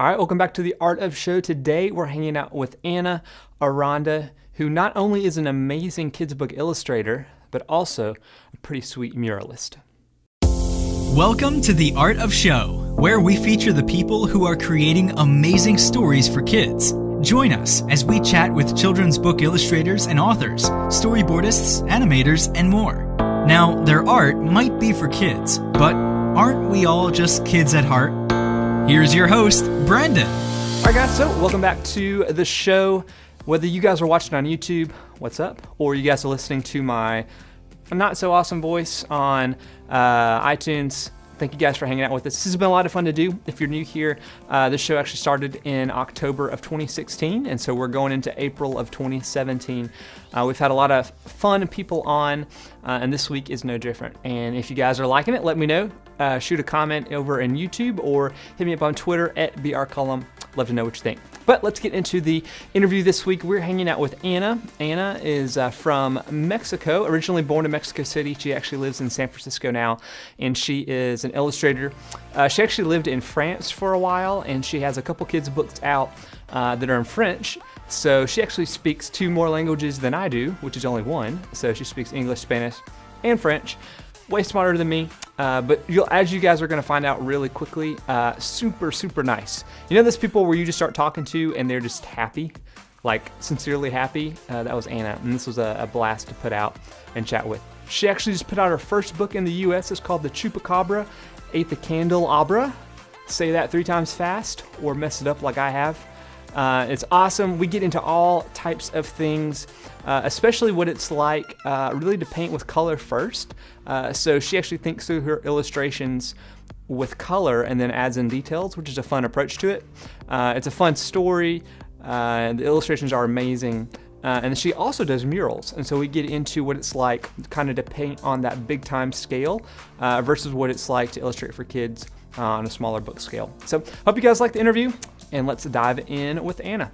All right, welcome back to the Art of Show. Today we're hanging out with Ana Aranda, who not only is an amazing kids book illustrator, but also a pretty sweet muralist. Welcome to the Art of Show, where we feature the people who are creating amazing stories for kids. Join us as we chat with children's book illustrators and authors, storyboardists, animators, and more. Now, their art might be for kids, but aren't we all just kids at heart? Here's your host, Brandon. All right, guys, so welcome back to the show. Whether you guys are watching on YouTube, what's up? Or you guys are listening to my not so awesome voice on iTunes, thank you guys for hanging out with us. This has been a lot of fun to do. If you're new here, this show actually started in October of 2016, and so we're going into April of 2017. We've had a lot of fun people on, and this week is no different. And if you guys are liking it, let me know. Shoot a comment over in YouTube or hit me up on Twitter at brcullum. Love to know what you think. But let's get into the interview this week. We're hanging out with Ana. Ana is from Mexico, originally born in Mexico City. She actually lives in San Francisco now, and she is an illustrator. She actually lived in France for a while, and she has a couple kids' books out that are in French. So she actually speaks two more languages than I do, which is only one. So she speaks English, Spanish, and French. Way smarter than me, but as you guys are going to find out really quickly, super nice. You know those people where you just start talking to and they're just happy, like sincerely happy? That was Ana, and this was a blast to put out and chat with. She actually just put out her first book in the U.S. It's called The Chupacabra Ate the Candelabra. Say that 3 times fast or mess it up like I have. It's awesome. We get into all types of things, especially what it's like really to paint with color first. So she actually thinks through her illustrations with color and then adds in details, which is a fun approach to it. It's a fun story. The illustrations are amazing. And she also does murals. And so we get into what it's like kind of to paint on that big time scale versus what it's like to illustrate for kids on a smaller book scale. So hope you guys like the interview. And let's dive in with Ana.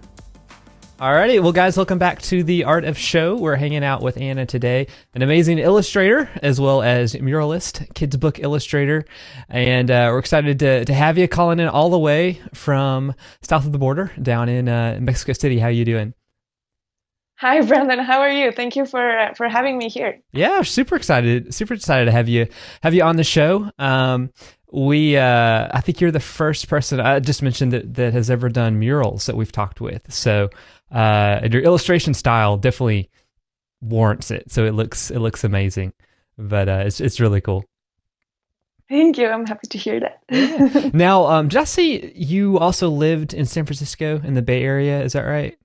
Alrighty, well guys, welcome back to the Art of Show. We're hanging out with Ana today, an amazing illustrator as well as muralist, kids book illustrator, and we're excited to have you calling in all the way from south of the border down in Mexico City. How you doing? Hi, Brandon. How are you? Thank you for having me here. Yeah, super excited to have you on the show. I think you're the first person I just mentioned that has ever done murals that we've talked with. So, and your illustration style definitely warrants it. So it looks amazing, but it's really cool. Thank you. I'm happy to hear that. Yeah. Now, did I see you also lived in San Francisco in the Bay Area? Is that right?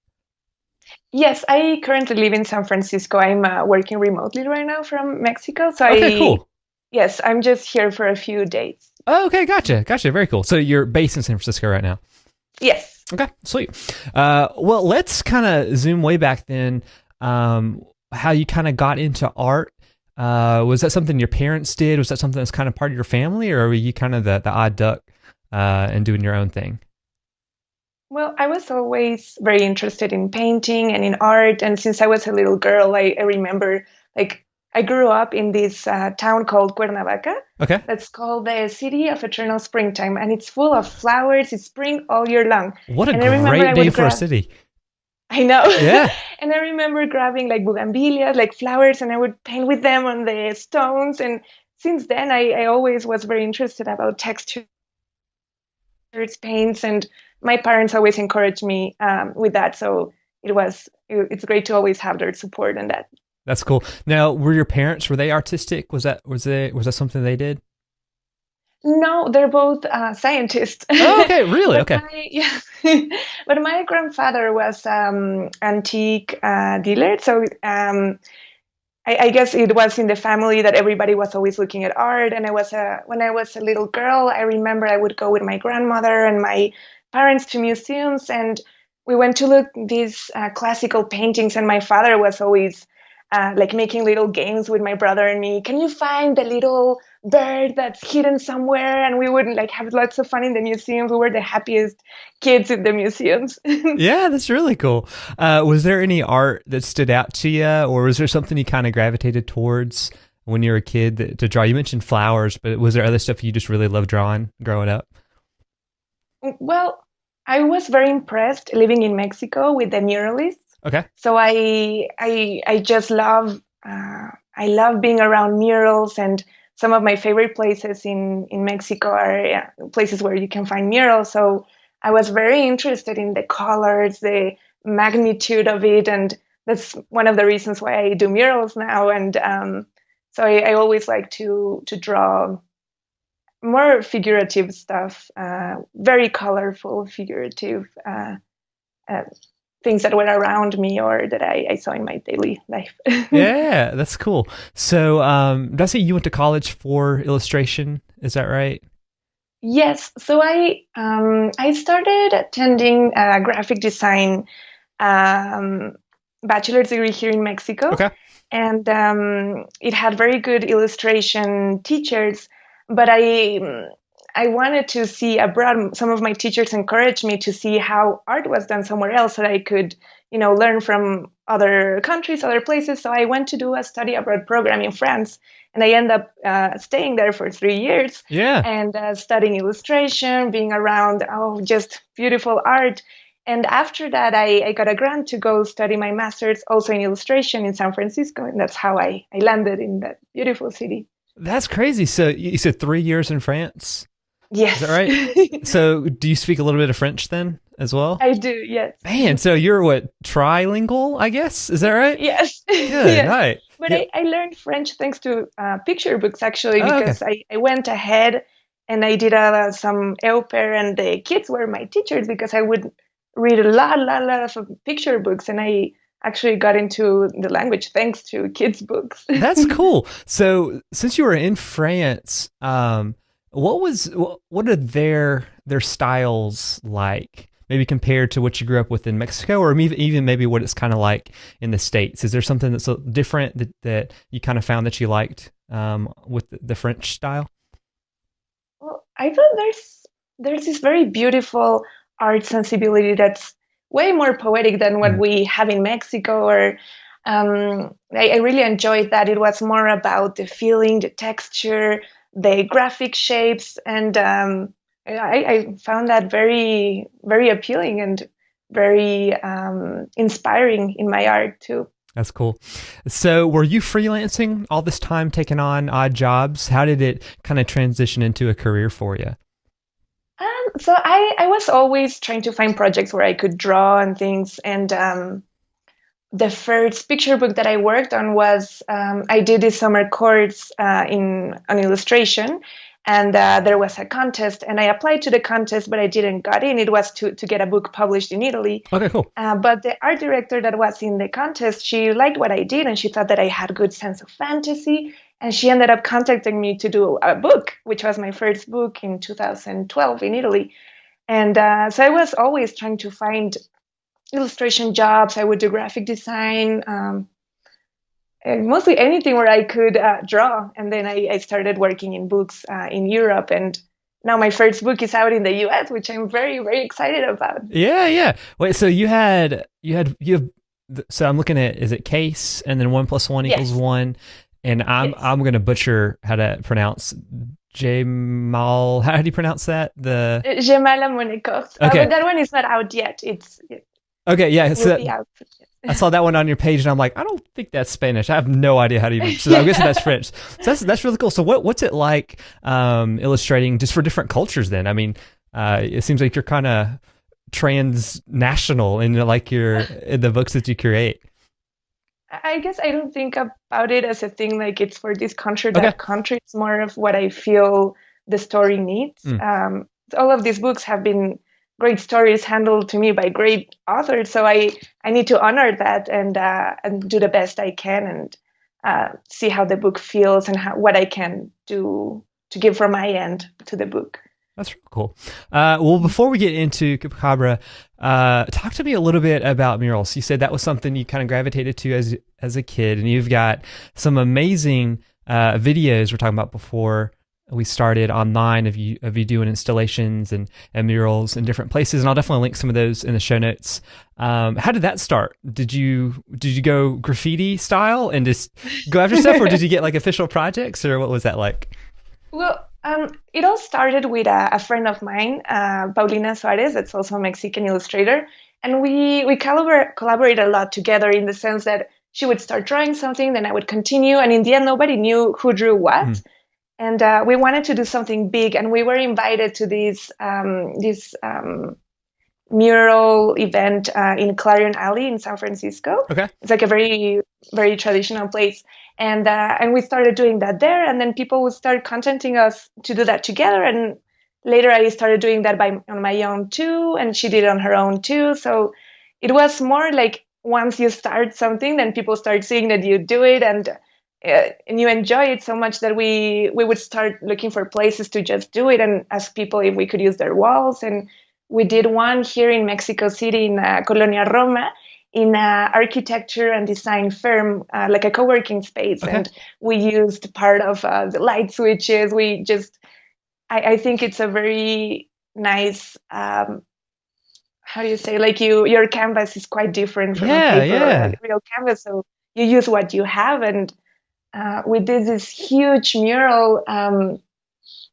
Yes, I currently live in San Francisco. I'm working remotely right now from Mexico. So okay, cool. Yes, I'm just here for a few days. Oh, okay, gotcha. Very cool. So you're based in San Francisco right now? Yes. Okay, sweet. Well, let's kind of zoom way back then. How you kind of got into art. Was that something your parents did? Was that something that's kind of part of your family, or were you kind of the odd duck and doing your own thing? Well, I was always very interested in painting and in art. And since I was a little girl, I remember, I grew up in this town called Cuernavaca. Okay. That's called the City of Eternal Springtime. And it's full of flowers. It's spring all year long. What a great name for a city. I know. Yeah. And I remember grabbing bougainvilleas, flowers, and I would paint with them on the stones. And since then, I always was very interested about textures, paints, and my parents always encouraged me with that. So it's great to always have their support in that. That's cool. Now, were your parents, were they artistic? Was that something they did? No, they're both scientists. Oh, okay, really? Okay. But my grandfather was antique dealer, so I guess it was in the family that everybody was always looking at art. And when I was a little girl, I remember I would go with my grandmother and my parents to museums, and we went to look these classical paintings, and my father was always making little games with my brother and me. Can you find the little bird that's hidden somewhere? And we would have lots of fun in the museums. We were the happiest kids in the museums. Yeah, that's really cool. Was there any art that stood out to you, or was there something you kind of gravitated towards when you were a kid to draw? You mentioned flowers, but was there other stuff you just really loved drawing growing up? Well, I was very impressed living in Mexico with the muralists. Okay. So I just love I love being around murals, and some of my favorite places in Mexico are places where you can find murals. So I was very interested in the colors, the magnitude of it, and that's one of the reasons why I do murals now. And so I always like to draw more figurative stuff, very colorful, figurative uh, things that were around me or that I saw in my daily life. Yeah, that's cool. So, did I say you went to college for illustration? Is that right? Yes, so I started attending a graphic design um, bachelor's degree here in Mexico, Okay. and it had very good illustration teachers. But I wanted to see abroad. Some of my teachers encouraged me to see how art was done somewhere else, so that I could, learn from other countries, other places. So I went to do a study abroad program in France, and I ended up staying there for 3 years Yeah. and studying illustration, being around just beautiful art. And after that, I got a grant to go study my master's also in illustration in San Francisco, and that's how I landed in that beautiful city. That's crazy. So you said 3 years in France? Yes. Is that right? So do you speak a little bit of French then as well? I do, yes. Man, so you're what, trilingual, I guess? Is that right? Yes. Good, Yes. right. But Yeah. I learned French thanks to picture books, actually, Oh, okay. because I went ahead and I did some au pair, and the kids were my teachers because I would read a lot of picture books, and I actually got into the language thanks to kids' books. That's cool. So since you were in France, what are their styles like? Maybe compared to what you grew up with in Mexico, or even maybe what it's kind of like in the States. Is there something that's different that you kind of found that you liked with the French style? Well, I thought there's this very beautiful art sensibility that's way more poetic than what we have in Mexico. Or I really enjoyed that. It was more about the feeling, the texture, the graphic shapes, and I found that very, very appealing and very inspiring in my art too. That's cool. So were you freelancing all this time, taking on odd jobs? How did it kind of transition into a career for you? So I was always trying to find projects where I could draw and things. And the first picture book that I worked on was I did this summer course on illustration. And there was a contest, and I applied to the contest, but I didn't get in. It was to get a book published in Italy. Okay, cool. But the art director that was in the contest, she liked what I did, and she thought that I had good sense of fantasy. And she ended up contacting me to do a book, which was my first book in 2012 in Italy. And so I was always trying to find illustration jobs. I would do graphic design, and mostly anything where I could draw. And then I started working in books in Europe. And now my first book is out in the US, which I'm very, very excited about. Yeah, yeah. Wait, so you have, so I'm looking at, is it case and then 1 + 1 Yes. = 1? And I'm going to butcher how to pronounce Jamal. How do you pronounce that? Gemal la Monnaie Corse. Okay. But that one is not out yet. It Okay, yeah. will So be out. I saw that one on your page, and I'm like, I don't think that's Spanish. I have no idea how to even. So I'm guessing that's French. So that's really cool. So what's it like illustrating just for different cultures? Then I mean, it seems like you're kind of transnational in in the books that you create. I guess I don't think about it as a thing like it's for this country, Okay. that country. It's more of what I feel the story needs. All of these books have been great stories handled to me by great authors, so I need to honor that and do the best I can and see how the book feels and what I can do to give from my end to the book. That's really cool. Well, before we get into Chupacabra, talk to me a little bit about murals. You said that was something you kind of gravitated to as a kid, and you've got some amazing videos we're talking about before we started online of you doing installations and murals in different places, and I'll definitely link some of those in the show notes. How did that start? Did you go graffiti style and just go after stuff, or did you get like official projects, or what was that like? Well, It all started with a friend of mine, Paulina Suarez, that's also a Mexican illustrator. And we collaborate a lot together in the sense that she would start drawing something, then I would continue. And in the end, nobody knew who drew what. Mm. And we wanted to do something big. And we were invited to this mural event in Clarion Alley in San Francisco. Okay. It's like a very, very traditional place. And we started doing that there. And then people would start contacting us to do that together. And later I started doing that on my own too. And she did it on her own too. So it was more like once you start something, then people start seeing that you do it and you enjoy it so much that we would start looking for places to just do it and ask people if we could use their walls. And we did one here in Mexico City in Colonia Roma in an architecture and design firm, like a co-working space. Okay. And we used part of the light switches. I think it's a very nice, how do you say, like your canvas is quite different from a paper or a real canvas. So you use what you have. And we did this huge mural,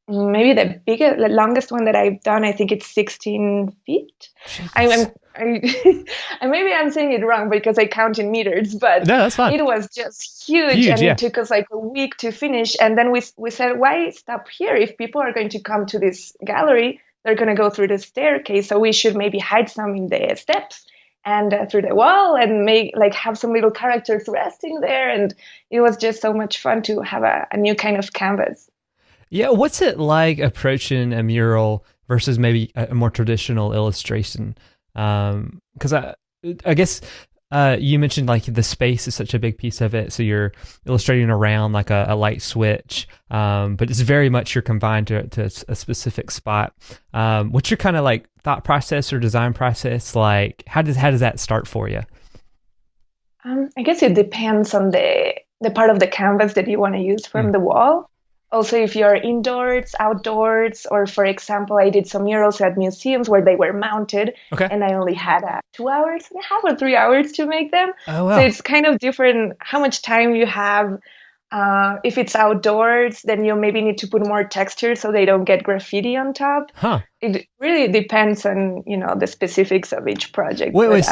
maybe the longest one that I've done, I think it's 16 feet. Maybe I'm saying it wrong because I count in meters, but no, that's fine. It was just huge and it took us like a week to finish. And then we said, why stop here? If people are going to come to this gallery, they're going to go through the staircase. So we should maybe hide some in the steps and through the wall and have some little characters resting there. And it was just so much fun to have a new kind of canvas. Yeah, what's it like approaching a mural versus maybe a more traditional illustration? Because I guess you mentioned like the space is such a big piece of it, so you're illustrating around like a light switch, but it's very much you're confined to a specific spot. What's your kind of like thought process or design process like? How does that start for you? I guess it depends on the part of the canvas that you want to use from the wall. Also, if you're indoors, outdoors, or for example, I did some murals at museums where they were mounted, and I only had 2 hours and a half or 3 hours to make them. Oh, wow. So it's kind of different how much time you have. If it's outdoors, then you maybe need to put more texture so they don't get graffiti on top. Huh. It really depends on, the specifics of each project. Wait.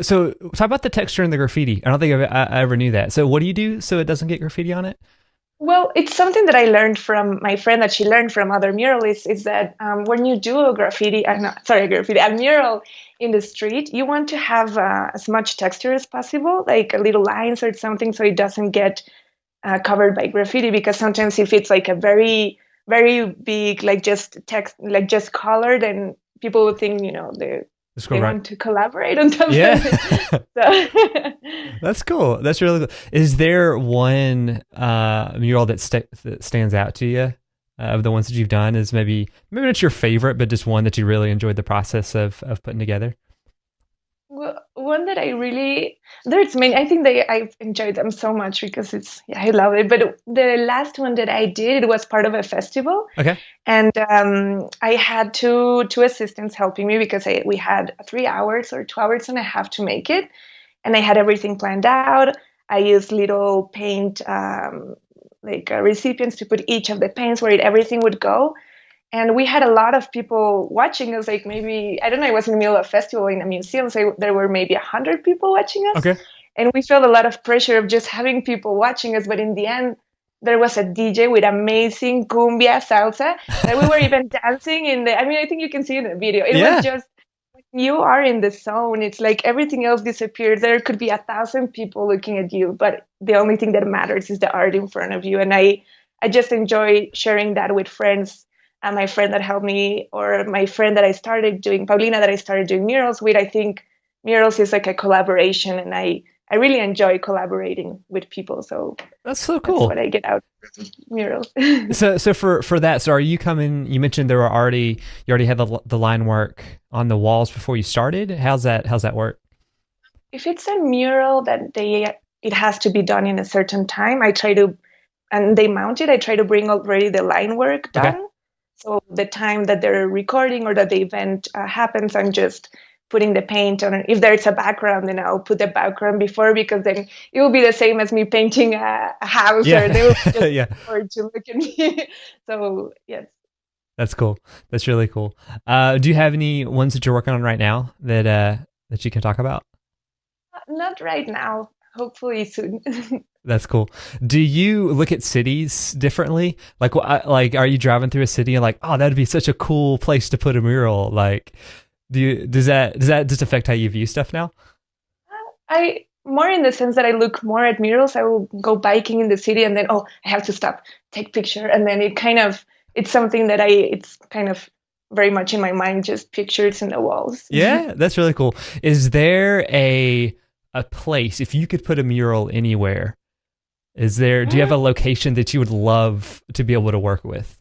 So talk about the texture and the graffiti. I don't think I ever knew that. So what do you do so it doesn't get graffiti on it? Well, it's something that I learned from my friend that she learned from other muralists is that when you do a mural in the street, you want to have as much texture as possible, like little lines or something, so it doesn't get covered by graffiti. Because sometimes if it's like a very, very big, like just text, like just color, then people would think, they want to collaborate on top of it. So. That's cool. That's really cool. Is there one mural that stands out to you of the ones that you've done? Is maybe not your favorite, but just one that you really enjoyed the process of putting together? Well, one that I really, there's many, I think I've enjoyed them so much because I love it. But the last one that I did, it was part of a festival. Okay. And I had two assistants helping me because we had 3 hours or 2 hours and a half to make it. And I had everything planned out. I used little paint, recipients to put each of the paints where everything would go. And we had a lot of people watching us, like maybe, I don't know, I was in the middle of a festival in a museum, so there were maybe 100 people watching us. Okay. And we felt a lot of pressure of just having people watching us. But in the end, there was a DJ with amazing cumbia salsa that we were even dancing I think you can see in the video. It was just, you are in the zone. It's like everything else disappeared. There could be 1,000 people looking at you, but the only thing that matters is the art in front of you. And I just enjoy sharing that with friends. My friend that helped me, or my friend that I started doing, Paulina, that I started doing murals with. I think murals is like a collaboration, and I really enjoy collaborating with people. So that's so cool. That's what I get out of murals. So for that, so are you coming? You mentioned you already had the line work on the walls before you started. How's that work? If it's a mural that it has to be done in a certain time, and they mount it. I try to bring already the line work done. Okay. So the time that they're recording or that the event happens, I'm just putting the paint on. If there's a background, then I'll put the background before, because then it will be the same as me painting a house, or they will just Yeah. forward to look at me. So yes. That's cool. That's really cool. Do you have any ones that you're working on right now that you can talk about? Not right now. Hopefully soon. That's cool. Do you look at cities differently? Like, are you driving through a city and like, oh, that'd be such a cool place to put a mural? Like, does that just affect how you view stuff now? I more in the sense that I look more at murals. I will go biking in the city, and then I have to stop, take picture, and then it's something that it's kind of very much in my mind, just pictures in the walls. Yeah, that's really cool. Is there a place, if you could put a mural anywhere, do you have a location that you would love to be able to work with?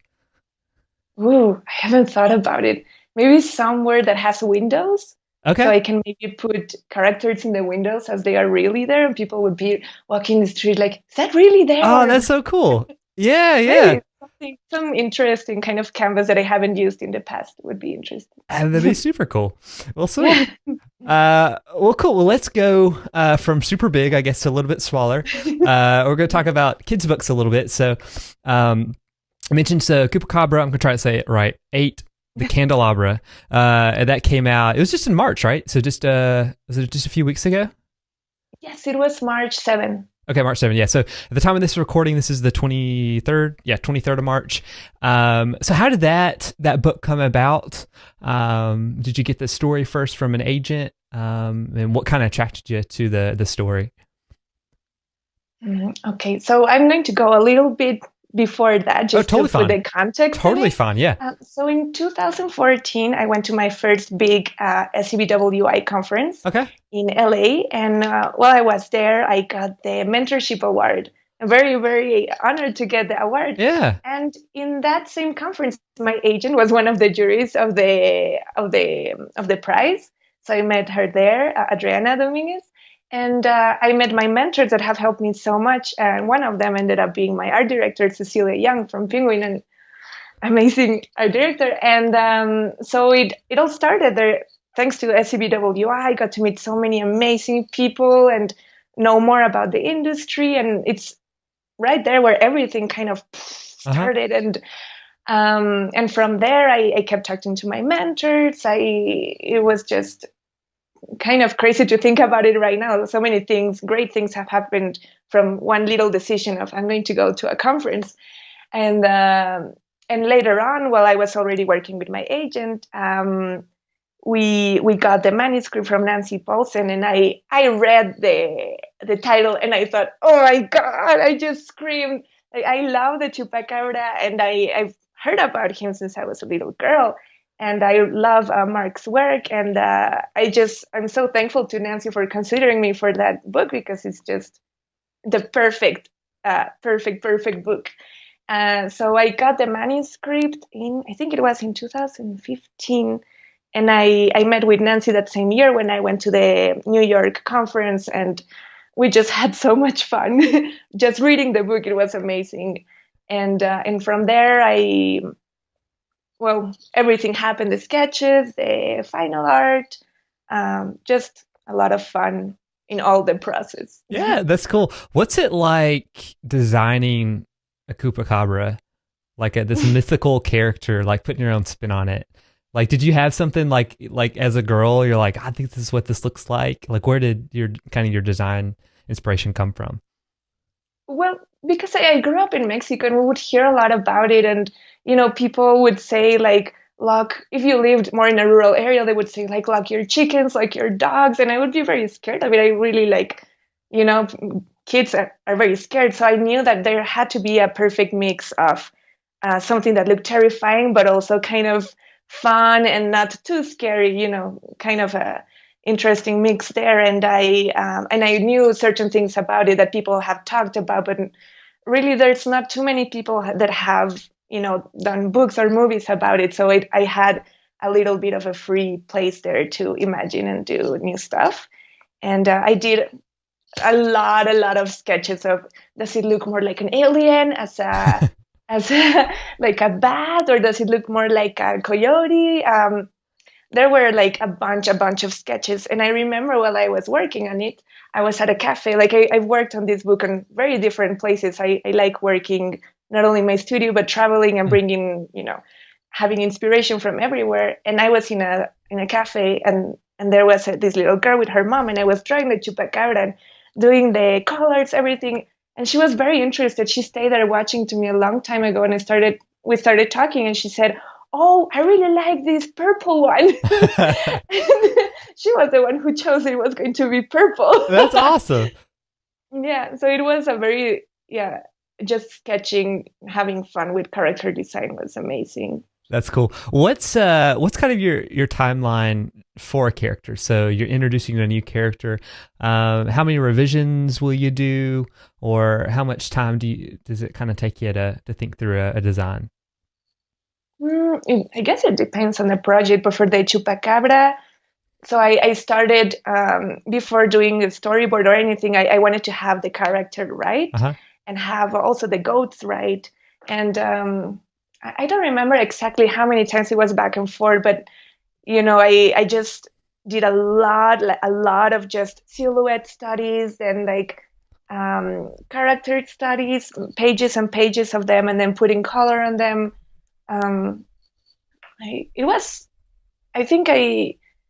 Ooh, I haven't thought about it. Maybe somewhere that has windows. Okay. So I can maybe put characters in the windows as they are really there, and people would be walking the street like, is that really there? Oh, that's so cool. Yeah. Maybe some interesting kind of canvas that I haven't used in the past would be interesting. That'd be super cool. Well, sweet. Well, cool. Well, let's go from super big, I guess, to a little bit smaller. We're going to talk about kids' books a little bit. So I mentioned Chupacabra. I'm going to try to say it right. 8, The Candelabra. And that came out. It was just in March, right? So was it just a few weeks ago? Yes, it was March 7th. Okay, March 7th. Yeah. So at the time of this recording, this is the 23rd. Yeah, 23rd of March. So how did that book come about? Did you get the story first from an agent? And what kind of attracted you to the story? Okay, so I'm going to go a little bit before that, just totally to put the context. Totally fine, yeah. So in 2014, I went to my first big SCBWI conference in LA. And while I was there, I got the mentorship award. I'm very, very honored to get the award. Yeah. And in that same conference, my agent was one of the juries of the prize. So I met her there, Adriana Dominguez. And I met my mentors that have helped me so much. And one of them ended up being my art director, Cecilia Young from Penguin, an amazing art director. And so it all started there. Thanks to SCBWI, I got to meet so many amazing people and know more about the industry. And it's right there where everything kind of started. And from there, I kept talking to my mentors. It was just kind of crazy to think about it right now. So many great things have happened from one little decision of I'm going to go to a conference. And later on, while I was already working with my agent, we got the manuscript from Nancy Paulsen, and I read the title and I thought, oh my God, I just screamed. I love the Chupacabra, and I've heard about him since I was a little girl. And I love Mark's work, and I'm so thankful to Nancy for considering me for that book, because it's just the perfect book. So I got the manuscript I think it was in 2015, and I met with Nancy that same year when I went to the New York conference, and we just had so much fun just reading the book. It was amazing, and from there everything happened, the sketches, the final art, just a lot of fun in all the process. Yeah, that's cool. What's it like designing a Chupacabra, like this mythical character, like putting your own spin on it? Like, did you have something like as a girl, you're like, I think this is what this looks like? Like, where did your design inspiration come from? Well, because I grew up in Mexico, and we would hear a lot about it, and people would say like, lock, if you lived more in a rural area, they would say like, lock your chickens, like your dogs, and I would be very scared of it. I really kids are very scared, so I knew that there had to be a perfect mix of something that looked terrifying, but also kind of fun and not too scary, kind of a interesting mix there. And I knew certain things about it that people have talked about, but really there's not too many people that have done books or movies about it. So I had a little bit of a free place there to imagine and do new stuff. And I did a lot of sketches of, does it look more like an alien as like a bat, or does it look more like a coyote? there were like a bunch of sketches. And I remember while I was working on it, I was at a cafe. Like I've worked on this book in very different places. I like working not only in my studio, but traveling and bringing, having inspiration from everywhere. And I was in a cafe, and there was this little girl with her mom, and I was drawing the chupacabra and doing the colors, everything. And she was very interested. She stayed there watching to me a long time ago, and we started talking, and she said, "Oh, I really like this purple one." She was the one who chose it was going to be purple. That's awesome. Yeah, so it was a very, just sketching, having fun with character design was amazing. That's cool. What's kind of your timeline for a character? So you're introducing a new character. How many revisions will you do, or how much time does it kind of take you to think through a design? I guess it depends on the project, but for the chupacabra, so I started before doing a storyboard or anything. I wanted to have the character right, and have also the goats right. And I don't remember exactly how many times it was back and forth, but I just did a lot of just silhouette studies and like character studies, pages and pages of them, and then putting color on them. I think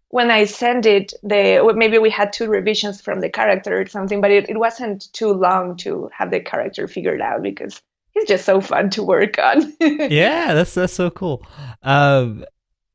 when I sent it, maybe we had 2 revisions from the character or something, but it wasn't too long to have the character figured out because he's just so fun to work on. Yeah, that's so cool.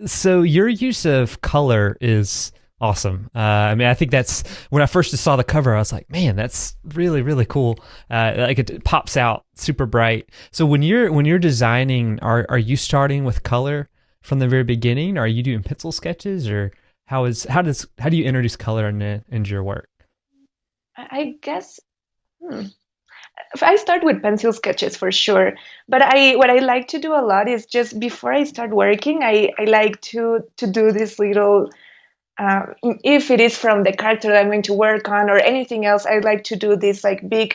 So your use of color is awesome. I mean, I think that's when I first saw the cover, I was like, man, that's really, really cool. Like it pops out super bright. So when you're designing, are you starting with color from the very beginning? Are you doing pencil sketches, or how do you introduce color into your work? I guess I start with pencil sketches for sure. But what I like to do a lot is just before I start working, I like to do this little. If it is from the character that I'm going to work on or anything else, I like to do these like big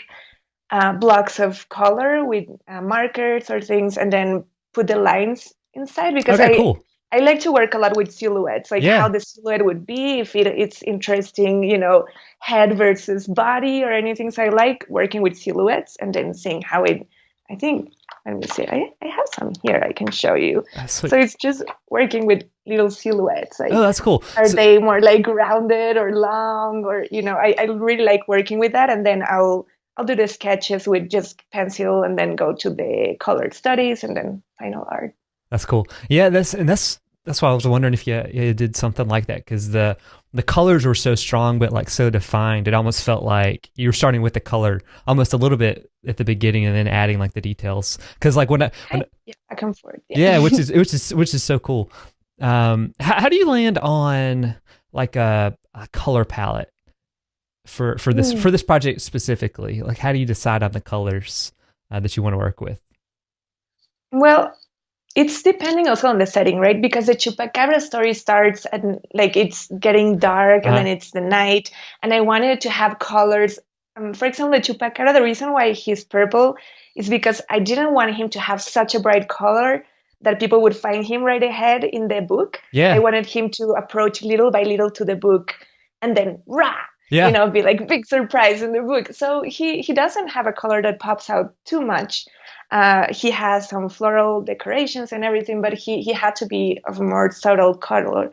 blocks of color with markers or things, and then put the lines inside because cool. I like to work a lot with silhouettes, like how the silhouette would be if it's interesting, head versus body or anything. So I like working with silhouettes and then seeing how it. I think. Let me see. I have some here I can show you. So it's just working with little silhouettes. Like, that's cool. Are they more like rounded or long, or I really like working with that, and then I'll do the sketches with just pencil, and then go to the colored studies, and then final art. That's cool. Yeah, that's why I was wondering if you did something like that, because the colors were so strong but like so defined. It almost felt like you were starting with the color almost a little bit at the beginning and then adding like the details. Because like when I come forward. Yeah, which is so cool. How do you land on like a color palette for this project specifically? Like, how do you decide on the colors that you want to work with? Well, it's depending also on the setting, right? Because the chupacabra story starts at like it's getting dark and then it's the night, and I wanted to have colors. For example, the chupacabra, the reason why he's purple is because I didn't want him to have such a bright color that people would find him right ahead in the book. Yeah. I wanted him to approach little by little to the book, and then be like big surprise in the book. So he doesn't have a color that pops out too much. He has some floral decorations and everything, but he had to be of a more subtle color.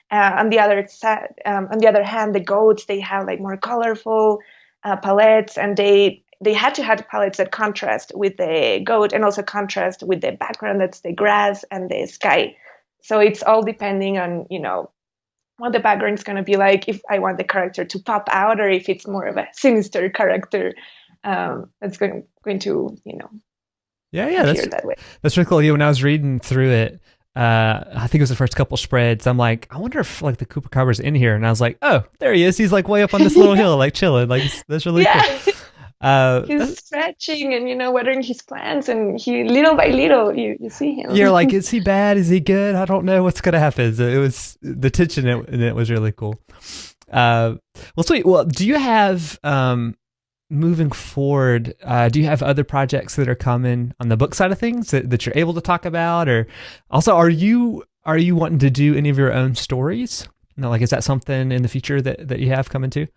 On the other hand, the goats, they have like more colorful palettes, and they had to have palettes that contrast with the goat and also contrast with the background, that's the grass and the sky. So it's all depending on what the background is going to be like, if I want the character to pop out or if it's more of a sinister character that's going to that's really cool. Yeah, when I was reading through it, I think it was the first couple spreads, I'm like, I wonder if like the Chupacabra's in here, and I was like, oh, there he is. He's like way up on this little hill, like chilling. Like that's really cool. He's stretching and watering his plants, and he little by little you see him. You're like, is he bad? Is he good? I don't know what's gonna happen. So it was the tension in it was really cool. Well, sweet. Well, do you have moving forward, do you have other projects that are coming on the book side of things that you're able to talk about? Or also, are you Are you wanting to do any of your own stories? No, like, is that something in the future that you have coming to?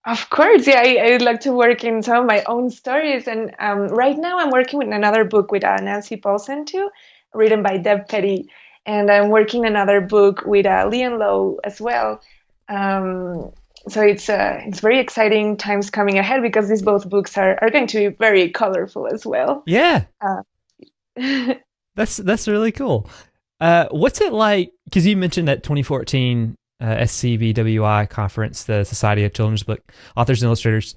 Of course, yeah, I'd like to work in some of my own stories. And right now I'm working with another book with Nancy Paulsen too, written by Deb Petty. And I'm working another book with Leon Lowe as well. So it's very exciting times coming ahead because these both books are going to be very colorful as well. Yeah, Uh, that's really cool. What's it like? Because you mentioned that 2014 SCBWI conference, the Society of Children's Book Authors and Illustrators.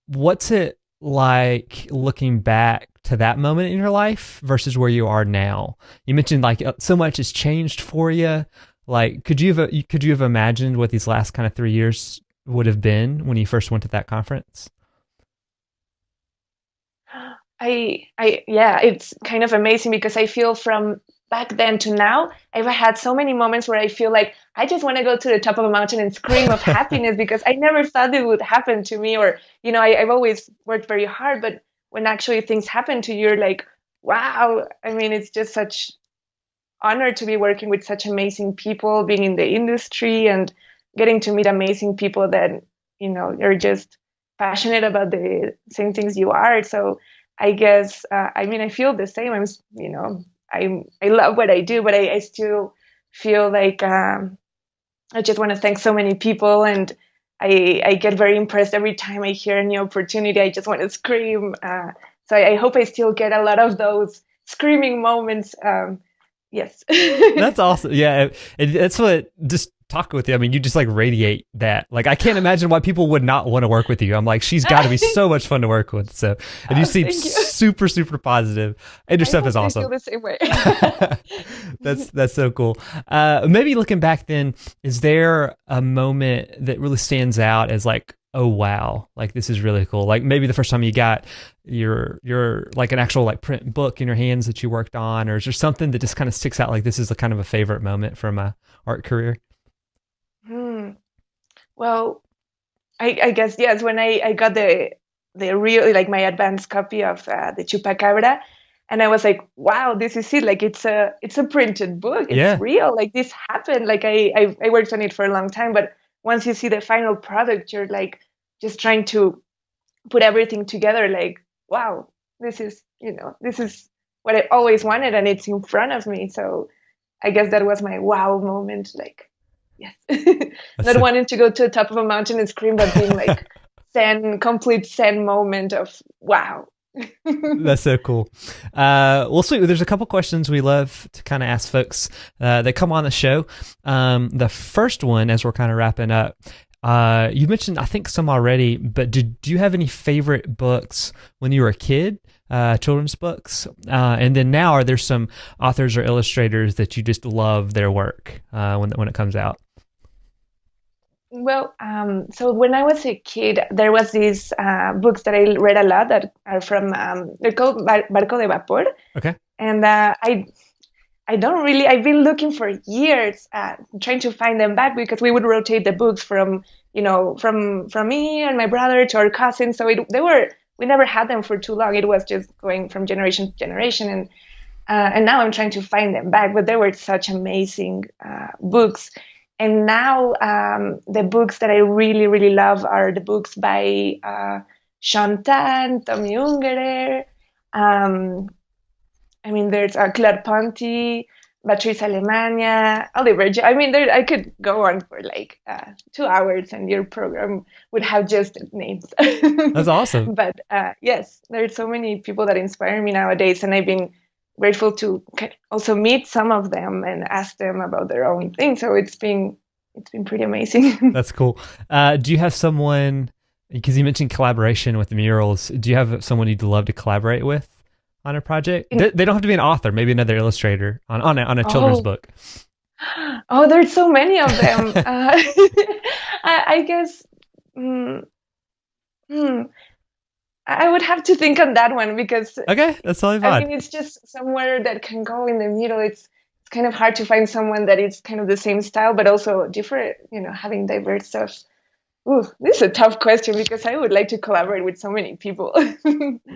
What's it like looking back to that moment in your life versus where you are now? You mentioned like so much has changed for you. Like, could you have imagined what these last kind of 3 years would have been when you first went to that conference? Yeah, it's kind of amazing because I feel from back then to now, I've had so many moments where I feel like I just want to go to the top of a mountain and scream of happiness because I never thought it would happen to me. Or, I've always worked very hard, but when actually things happen to you, you're like, wow. I mean, it's just such honor to be working with such amazing people, being in the industry and getting to meet amazing people that, you're just passionate about the same things you are. So I guess, I feel the same. I love what I do, but I still feel like I just want to thank so many people, and I get very impressed every time I hear a new opportunity. I just want to scream. So I hope I still get a lot of those screaming moments. Yes. That's awesome. Yeah, that's what just talking with you. I mean, you just like radiate that. Like, I can't imagine why people would not want to work with you. I'm like, she's got to be so much fun to work with. So, and you seem super, super positive, and your stuff is awesome. I feel the same way. That's so cool. Maybe looking back, then, is there a moment that really stands out as like, oh wow, like this is really cool? Like maybe the first time you got your like an actual like print book in your hands that you worked on, or is there something that just kind of sticks out? Like this is a kind of a favorite moment from my art career. Well, I guess yes. When I got the real, like my advanced copy of the Chupacabra, and I was like, wow, this is it. Like it's a printed book. It's real. Like this happened. Like I worked on it for a long time, but once you see the final product, you're like just trying to put everything together. Like, wow, this is what I always wanted, and it's in front of me. So I guess that was my wow moment. Like, yes, not wanting to go to the top of a mountain and scream, but being like complete zen moment of wow. That's so cool. Well, sweet. There's a couple questions we love to kind of ask folks that come on the show. The first one, as we're kind of wrapping up, you mentioned, I think, some already, but do you have any favorite books when you were a kid, children's books? And then now, are there some authors or illustrators that you just love their work when it comes out? Well, so when I was a kid, there was these books that I read a lot that are from, they're called Barco de Vapor. Okay. And I don't really, I've been looking for years trying to find them back because we would rotate the books from me and my brother to our cousins. So we never had them for too long. It was just going from generation to generation. And now I'm trying to find them back, but they were such amazing books. And now the books that I really, really love are the books by Sean Tan, Tommy Ungerer. There's Claire Ponty, Beatrice Alemania, Oliver. I could go on for like 2 hours, and your program would have just names. That's awesome. But yes, there's so many people that inspire me nowadays, and I've been grateful to also meet some of them and ask them about their own thing. So it's been pretty amazing. That's cool. Do you have someone, because you mentioned collaboration with the Murals, do you have someone you'd love to collaborate with on a project? They don't have to be an author, maybe another illustrator on a children's book. Oh, there's so many of them. I guess I would have to think on that one because okay, that's totally fine. It's just somewhere that can go in the middle. It's kind of hard to find someone that is kind of the same style but also different, having diverse stuff. Ooh, this is a tough question because I would like to collaborate with so many people.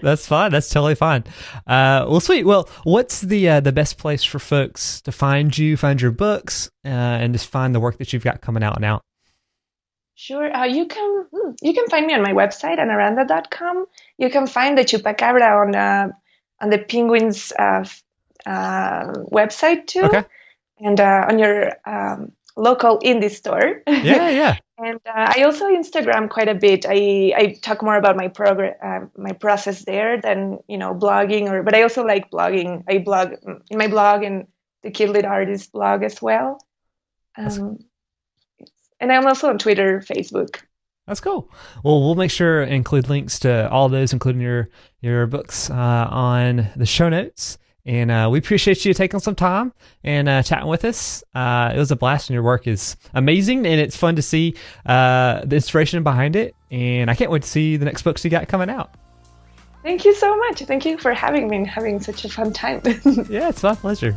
That's fine. That's totally fine. Well, sweet. Well, what's the best place for folks to find you, find your books, and just find the work that you've got coming out and out? Sure. You can find me on my website, anaranda.com. You can find the Chupacabra on the Penguins website too, Okay. and on your local indie store. Yeah. And I also Instagram quite a bit. I talk more about my my process there than blogging. But I also like blogging. I blog in my blog and the Kid Lit Artist blog as well. And I'm also on Twitter, Facebook. That's cool. Well, we'll make sure to include links to all those, including your books, on the show notes. And we appreciate you taking some time and chatting with us. It was a blast, and your work is amazing, and it's fun to see the inspiration behind it. And I can't wait to see the next books you got coming out. Thank you so much. Thank you for having me and having such a fun time. Yeah, it's my pleasure.